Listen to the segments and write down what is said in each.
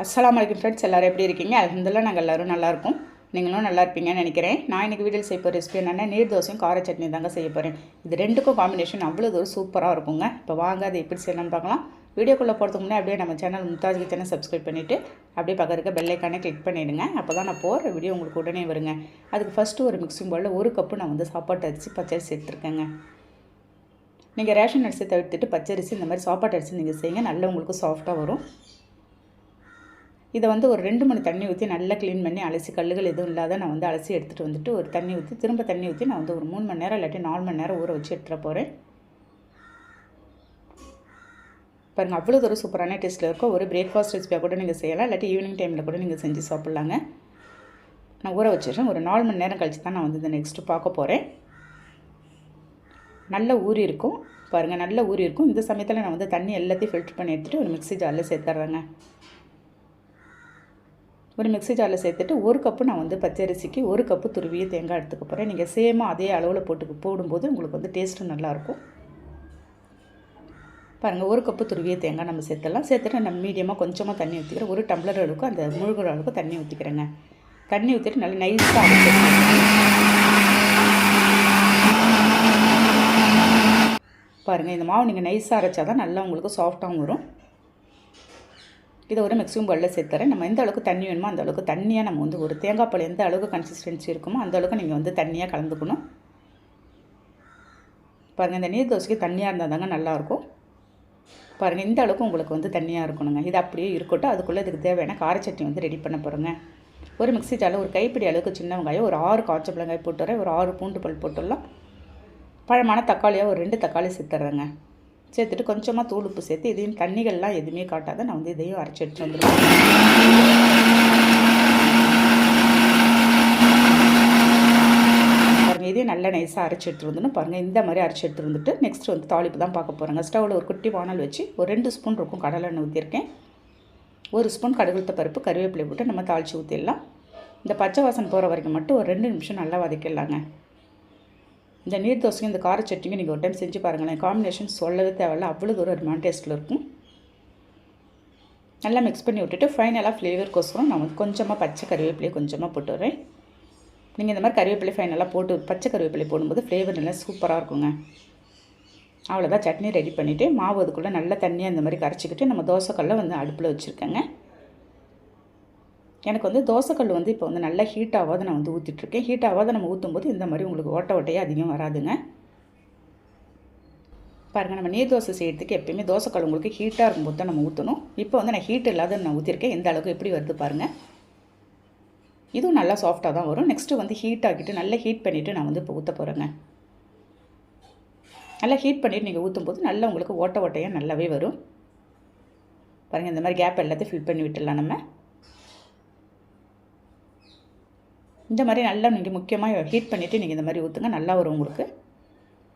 அஸ்ஸலாமு அலைக்கும் ஃப்ரெண்ட்ஸ், எல்லோரும் எப்படி இருக்கீங்க? அல்ஹம்துலில்லாஹ் நாங்கள் எல்லோரும் நல்லாயிருக்கும். நீங்களும் நல்லா இருப்பீங்கன்னு நினைக்கிறேன். நான் இன்றைக்கி வீடியோவில் செய்ய போகிற ரெசிபி என்னென்னா நீர் தோசையும் கார சட்னி தாங்க செய்ய போகிறேன். இது ரெண்டுக்கும் காம்பினேஷன் அவ்வளோ ஒரு சூப்பராக இருக்குங்க. இப்போ வாங்க அதை எப்படி செய்யலாம்னு பார்க்கலாம். வீடியோக்குள்ளே போகிறதுக்கு முன்னாடி அப்படியே நம்ம சேனல் மும்தாஜ் கிச்சனை சப்ஸ்கிரைப் பண்ணிவிட்டு அப்படியே பக்கத்துக்கு பெல் ஐக்கானை கிளிக் பண்ணிவிடுங்க. அப்போ தான் நான் போகிற வீடியோ உங்களுக்கு உடனே வருங்க. அதுக்கு ஃபஸ்ட்டு ஒரு மிக்சிங் பவுலில் 1 கப்பு நான் சாப்பாட்டு அரிசி பச்சரிசி எடுத்துருக்கேங்க. நீங்கள் ரேஷன் அரிசி தவிர்த்துட்டு பச்சரிசி இந்த மாதிரி சாப்பாட்டு அரிசி நீங்கள் செய்யுங்க, நல்லா உங்களுக்கு சாஃப்டாக வரும். இதை ஒரு 2 மணி தண்ணி ஊற்றி நல்லா க்ளீன் பண்ணி அலசி கல்லுகள் எதுவும் இல்லாத நான் அலசி எடுத்துகிட்டு வந்துட்டு ஒரு தண்ணி ஊற்றி திரும்ப தண்ணி ஊற்றி நான் ஒரு 3 மணி நேரம் இல்லாட்டி 4 மணி நேரம் ஊற வச்சு எடுத்துகிட்டு போகிறேன். பாருங்கள், அவ்வளோ ஒரு சூப்பரான டேஸ்ட்டில் இருக்கும். ஒரு பிரேக்ஃபாஸ்ட் ரெசிபியாக கூட நீங்கள் செய்யலாம், இல்லாட்டி ஈவினிங் டைமில் கூட நீங்கள் செஞ்சு சாப்பிட்லாங்க. நான் ஊற வச்சிடுறேன். ஒரு 4 மணி நேரம் கழித்து தான் நான் இதை நெக்ஸ்ட்டு பார்க்க போகிறேன். நல்லா ஊறி இருக்கும் பாருங்கள், நல்லா ஊறி இருக்கும். இந்த சமயத்தில் நான் தண்ணி எல்லாத்தையும் ஃபில்ட்ரு பண்ணி எடுத்துகிட்டு ஒரு மிக்ஸி ஜாரில் சேர்த்துட்றேங்க. ஒரு மிக்ஸி ஜாரில் சேர்த்துட்டு 1 கப்பு நான் பச்சரிசிக்கு 1 கப்பு துருவிய தேங்காய் எடுத்துக்க போகிறேன். நீங்கள் சேமாக அதே அளவில் போடும்போது உங்களுக்கு டேஸ்ட்டு நல்லாயிருக்கும். பாருங்கள், 1 கப்பு துருவிய தேங்காய் நம்ம சேர்த்துடலாம். சேர்த்துட்டு நம்ம மீடியமாக கொஞ்சமாக தண்ணி ஊற்றிக்கிறேன். 1 டம்ளர் அளவுக்கு அந்த முழுகிற அளவுக்கு தண்ணி ஊற்றிக்கிறேங்க. தண்ணி ஊற்றிட்டு நல்லா நைஸாக அரைச்சிக்கிறேன். பாருங்கள், இந்த மாவு நீங்கள் நைஸாக அரைச்சா தான் நல்லா உங்களுக்கு சாஃப்டாகவும் வரும். இதை ஒரு மிக்ஸிங் பவுலில் சேர்த்துறேன். நம்ம எந்த அளவுக்கு தண்ணி வேணுமோ அந்த அளவுக்கு தண்ணியாக நம்ம ஒரு தேங்காய் பால் எந்த அளவுக்கு கன்சிஸ்டன்சி இருக்குமோ அந்த அளவுக்கு நீங்கள் தண்ணியாக கலந்துக்கணும். பாருங்கள், இந்த நீர் தோசைக்கு தண்ணியாக இருந்தால் தாங்க நல்லாயிருக்கும். பாருங்கள், இந்த அளவுக்கு உங்களுக்கு தண்ணியாக இருக்கணுங்க. இது அப்படியே இருக்கட்டும். அதுக்குள்ளே இதுக்கு தேவையான கார சட்னி ரெடி பண்ண போகிறோங்க. ஒரு மிக்ஸி ஜாரில் ஒரு கைப்பிடி அளவுக்கு சின்ன வெங்காயம், ஒரு 6 காய்ச்ச மிளகாய் போட்டுறேன், ஒரு 6 பூண்டு பல் போட்டுடலாம். பழமான தக்காளியாக ஒரு 2 தக்காளி சேர்த்துட்றேங்க. சேர்த்துட்டு கொஞ்சமாக தூள் உப்பு சேர்த்து இதையும் தண்ணிகள்லாம் எதுவுமே காட்டாத நான் இதையும் அரைச்சி எடுத்துட்டு வந்துடுவேன். பாருங்கள், இதையும் நல்லா நைஸாக அரைச்சி எடுத்துகிட்டு வந்துடணும். பாருங்கள், இந்த மாதிரி அரைச்சி எடுத்துகிட்டு வந்துட்டு நெக்ஸ்ட்டு தாளிப்பு தான் பார்க்க போகிறேங்க. ஸ்டவ்வில் ஒரு குட்டி வானல் வச்சு ஒரு 2 ஸ்பூன் இருக்கும் கடலை எண்ணெய் ஊற்றிருக்கேன். 1 ஸ்பூன் கடுகுளுத்த பருப்பு கருவேப்பிலை போட்டு நம்ம தாளித்து ஊற்றிடலாம். இந்த பச்சை வாசனை போகிற வரைக்கும் மட்டும் ஒரு 2 நிமிஷம் நல்லா வதக்கிடலாங்க. இந்த நீர் தோசையும் இந்த கார சட்னியும் நீங்கள் ஒரு டைம் செஞ்சு பாருங்களேன். காம்பினேஷன் சொல்லவே தேவையில்ல, அவ்வளோ ஒரு அருமையான டேஸ்ட்டில் இருக்கும். நல்லா மிக்ஸ் பண்ணி விட்டுட்டு ஃபைனலாக ஃப்ளேவருக்கோசரம் நான் கொஞ்சமாக பச்சை கருவேப்பிலையை கொஞ்சமாக போட்டு வரேன். நீங்கள் இந்த மாதிரி கருவேப்பிலை ஃபைனலாக போட்டு பச்சை கருவேப்பிலை போடும்போது ஃப்ளேவர் நல்லா சூப்பராக இருக்குங்க. அவ்வளோதான், சட்னி ரெடி பண்ணிவிட்டு மாவு அதுக்குள்ளே நல்லா தண்ணியாக இந்த மாதிரி கரைச்சிக்கிட்டு நம்ம தோசைக்கல்லை அடுப்பில் வச்சுருக்கேங்க. எனக்கு தோசைக்கல் இப்போ நல்லா ஹீட் ஆகாத நான் ஊற்றிட்டுருக்கேன். ஹீட் ஆகாத நம்ம ஊற்றும்போது இந்த மாதிரி உங்களுக்கு ஓட்டையாக அதிகம் வராதுங்க. பாருங்கள், நம்ம நீர் தோசை செய்கிறதுக்கு எப்போயுமே தோசைக்கல் உங்களுக்கு ஹீட்டாக இருக்கும்போது தான் நம்ம ஊற்றணும். இப்போ நான் ஹீட் இல்லாத நான் ஊற்றிருக்கேன். எந்த அளவுக்கு எப்படி வருது பாருங்கள். இதுவும் நல்லா சாஃப்டாக தான் வரும். நெக்ஸ்ட்டு ஹீட் ஆக்கிட்டு நல்லா ஹீட் பண்ணிவிட்டு நான் இப்போ ஊற்ற போகிறேங்க. நல்லா ஹீட் பண்ணிவிட்டு நீங்கள் ஊற்றும்போது நல்லா உங்களுக்கு ஓட்டையாக நல்லாவே வரும். பாருங்கள், இந்த மாதிரி கேப் எல்லாத்தையும் ஃபில் பண்ணி விட்டுடலாம். நம்ம இந்த மாதிரி நல்லா நீங்கள் முக்கியமாக ஹீட் பண்ணிவிட்டு நீங்கள் இந்த மாதிரி ஊற்றுங்க, நல்லா வரும் உங்களுக்கு.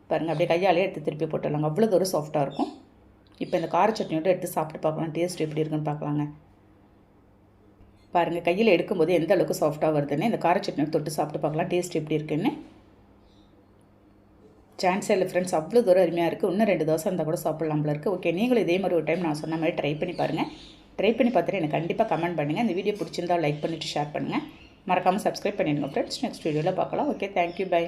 பாருங்கள், அப்படியே கையாலே எடுத்து திருப்பி போட்டுடலாங்க. அவ்வளோ ஒரு சாஃப்டாக இருக்கும். இப்போ இந்த கார சட்னியோடு எடுத்து சாப்பிட்டு பார்க்கலாம், டேஸ்ட் எப்படி இருக்குன்னு பார்க்கலாங்க. பாருங்கள், கையில் எடுக்கும்போது எந்த அளவுக்கு சாஃப்டாக வருதுன்னு இந்த கார சட்னியோடு தொட்டு சாப்பிட்டு பார்க்கலாம், டேஸ்ட் எப்படி இருக்குன்னு. சான்ஸே இல்லை ஃப்ரெண்ட்ஸ், அவ்வளோ தூரம் அருமையாக இருக்குது. இன்னும் 2 தோசை இருந்தால் கூட சாப்பிட்லாம் போல இருக்குது. ஓகே, நீங்களும் இதே மாதிரி ஒரு டைம் நான் சொன்ன மாதிரி ட்ரை பண்ணி பாருங்கள். ட்ரை பண்ணி பார்த்துட்டு எனக்கு கண்டிப்பாக கமெண்ட் பண்ணுங்கள். இந்த வீடியோ பிடிச்சிருந்தால் லைக் பண்ணிவிட்டு ஷேர் பண்ணுங்கள். மறக்காமல் சப்ஸ்கிரைப் பண்ணிடுங்க ஃப்ரெண்ட்ஸ். நெக்ஸ்ட் வீடியோவில் பார்க்கலாம். Okay, thank you, by.